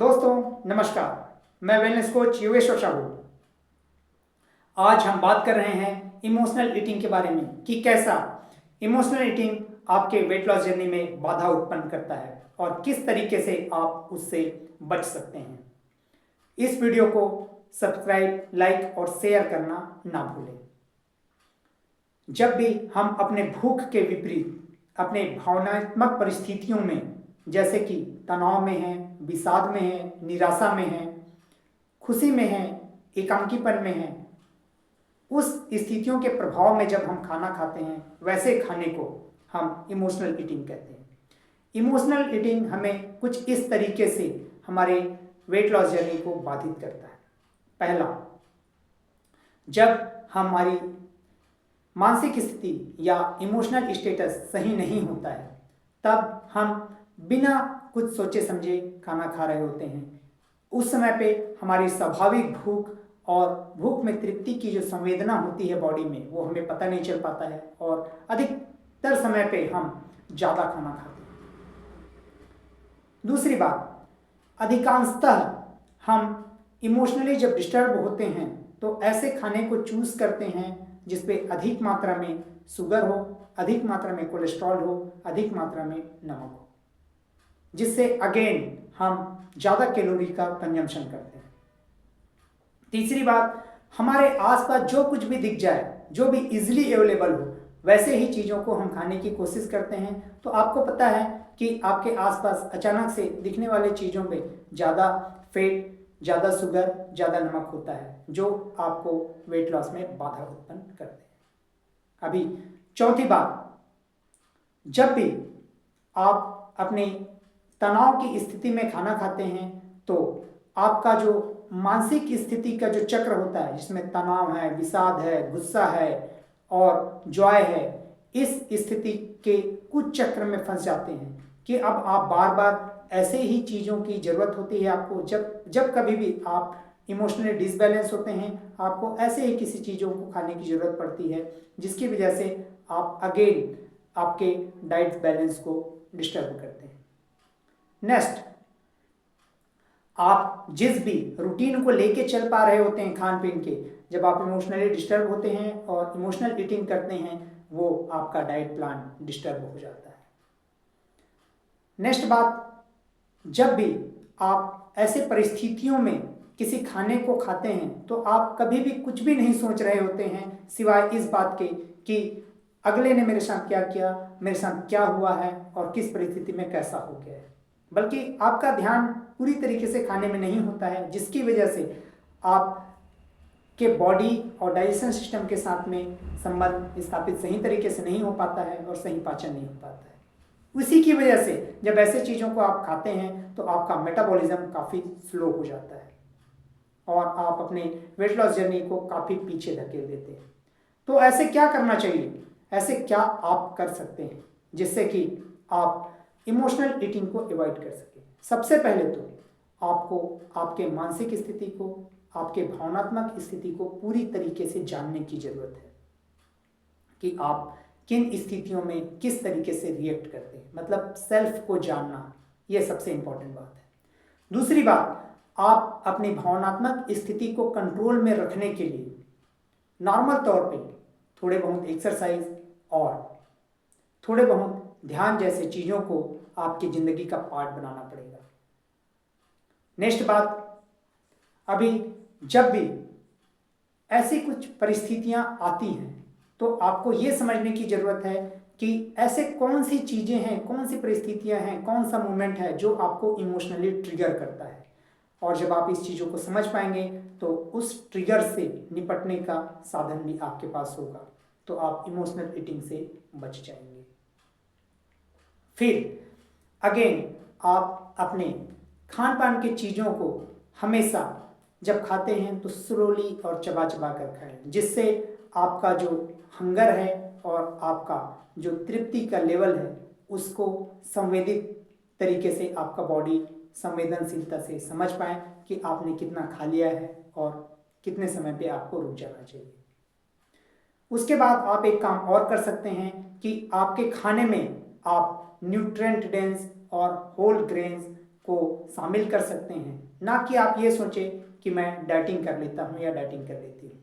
दोस्तों नमस्कार, मैं वेलनेस कोच योगेश्वर साहू। आज हम बात कर रहे हैं इमोशनल ईटिंग के बारे में कि कैसा इमोशनल ईटिंग आपके वेट लॉस जर्नी में बाधा उत्पन्न करता है और किस तरीके से आप उससे बच सकते हैं। इस वीडियो को सब्सक्राइब, लाइक और शेयर करना ना भूलें। जब भी हम अपने भूख के विपरीत अपने भावनात्मक परिस्थितियों में, जैसे कि तनाव में हैं, विषाद में हैं, निराशा में हैं, खुशी में हैं, एकांकीपन में हैं, उस स्थितियों के प्रभाव में जब हम खाना खाते हैं, वैसे खाने को हम इमोशनल ईटिंग कहते हैं। इमोशनल ईटिंग हमें कुछ इस तरीके से हमारे वेट लॉस जर्नी को बाधित करता है। पहला, जब हमारी मानसिक स्थिति या इमोशनल स्टेटस सही नहीं होता है, तब हम बिना कुछ सोचे समझे खाना खा रहे होते हैं। उस समय पे हमारी स्वाभाविक भूख और भूख में तृप्ति की जो संवेदना होती है बॉडी में, वो हमें पता नहीं चल पाता है और अधिकतर समय पे हम ज़्यादा खाना खाते हैं। दूसरी बात, अधिकांशतः हम इमोशनली जब डिस्टर्ब होते हैं तो ऐसे खाने को चूज करते हैं जिसपे अधिक मात्रा में शुगर हो, अधिक मात्रा में कोलेस्ट्रॉल हो, अधिक मात्रा में नमक हो, जिससे अगेन हम ज़्यादा कैलोरी का कंजम्पशन करते हैं। तीसरी बात, हमारे आसपास जो कुछ भी दिख जाए, जो भी इजीली अवेलेबल हो, वैसे ही चीज़ों को हम खाने की कोशिश करते हैं। तो आपको पता है कि आपके आसपास अचानक से दिखने वाले चीज़ों में ज़्यादा फैट, ज़्यादा शुगर, ज़्यादा नमक होता है, जो आपको वेट लॉस में बाधा उत्पन्न करते हैं। अभी चौथी बात, जब भी आप अपने तनाव की स्थिति में खाना खाते हैं तो आपका जो मानसिक स्थिति का जो चक्र होता है, जिसमें तनाव है, विषाद है, गुस्सा है और जॉय है, इस स्थिति के कुछ चक्र में फंस जाते हैं कि अब आप बार बार ऐसे ही चीज़ों की ज़रूरत होती है आपको। जब कभी भी आप इमोशनली डिसबैलेंस होते हैं, आपको ऐसे ही किसी चीज़ों को खाने की ज़रूरत पड़ती है, जिसकी वजह से आप अगेन आपके डाइट बैलेंस को डिस्टर्ब करते हैं। नेक्स्ट, आप जिस भी रूटीन को लेके चल पा रहे होते हैं खान पीन के, जब आप इमोशनली डिस्टर्ब होते हैं और इमोशनल ईटिंग करते हैं, वो आपका डाइट प्लान डिस्टर्ब हो जाता है। नेक्स्ट बात, जब भी आप ऐसे परिस्थितियों में किसी खाने को खाते हैं तो आप कभी भी कुछ भी नहीं सोच रहे होते हैं सिवाय इस बात के कि अगले ने मेरे साथ क्या किया, मेरे साथ क्या हुआ है और किस परिस्थिति में कैसा हो गया है, बल्कि आपका ध्यान पूरी तरीके से खाने में नहीं होता है, जिसकी वजह से आप के बॉडी और डाइजेशन सिस्टम के साथ में संबंध स्थापित सही तरीके से नहीं हो पाता है और सही पाचन नहीं हो पाता है। उसी की वजह से जब ऐसे चीज़ों को आप खाते हैं तो आपका मेटाबॉलिज्म काफ़ी स्लो हो जाता है और आप अपने वेट लॉस जर्नी को काफ़ी पीछे धकेल देते हैं। तो ऐसे क्या करना चाहिए, ऐसे क्या आप कर सकते हैं जिससे कि आप इमोशनल ईटिंग को अवॉइड कर सकें। सबसे पहले तो आपको आपके मानसिक स्थिति को, आपके भावनात्मक स्थिति को पूरी तरीके से जानने की ज़रूरत है कि आप किन स्थितियों में किस तरीके से रिएक्ट करते हैं, मतलब सेल्फ को जानना, यह सबसे इंपॉर्टेंट बात है। दूसरी बात, आप अपनी भावनात्मक स्थिति को कंट्रोल में रखने के लिए नॉर्मल तौर पे थोड़े बहुत एक्सरसाइज और थोड़े बहुत ध्यान जैसे चीज़ों को आपकी ज़िंदगी का पार्ट बनाना पड़ेगा। नेक्स्ट बात, अभी जब भी ऐसी कुछ परिस्थितियां आती हैं तो आपको ये समझने की ज़रूरत है कि ऐसे कौन सी चीज़ें हैं, कौन सी परिस्थितियां हैं, कौन सा मोमेंट है जो आपको इमोशनली ट्रिगर करता है। और जब आप इस चीज़ों को समझ पाएंगे तो उस ट्रिगर से निपटने का साधन भी आपके पास होगा, तो आप इमोशनल ईटिंग से बच जाएंगे। फिर अगेन आप अपने खान पान की चीज़ों को हमेशा जब खाते हैं तो स्लोली और चबा चबा कर खाएं, जिससे आपका जो हंगर है और आपका जो तृप्ति का लेवल है उसको संवेदित तरीके से आपका बॉडी संवेदनशीलता से समझ पाए कि आपने कितना खा लिया है और कितने समय पे आपको रुक जाना चाहिए। उसके बाद आप एक काम और कर सकते हैं कि आपके खाने में आप न्यूट्रिएंट डेंस और होल ग्रेन्स को शामिल कर सकते हैं, ना कि आप ये सोचें कि मैं डाइटिंग कर लेता हूँ या डाइटिंग कर लेती हूँ।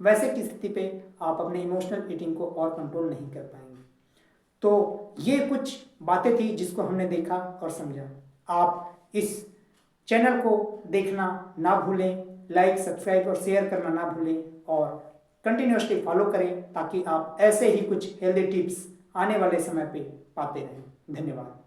वैसे की स्थिति पे आप अपने इमोशनल ईटिंग को और कंट्रोल नहीं कर पाएंगे। तो ये कुछ बातें थी जिसको हमने देखा और समझा। आप इस चैनल को देखना ना भूलें, लाइक, सब्सक्राइब और शेयर करना ना भूलें और कंटिन्यूअसली फॉलो करें ताकि आप ऐसे ही कुछ हेल्दी टिप्स आने वाले समय पे पाते रहें। धन्यवाद।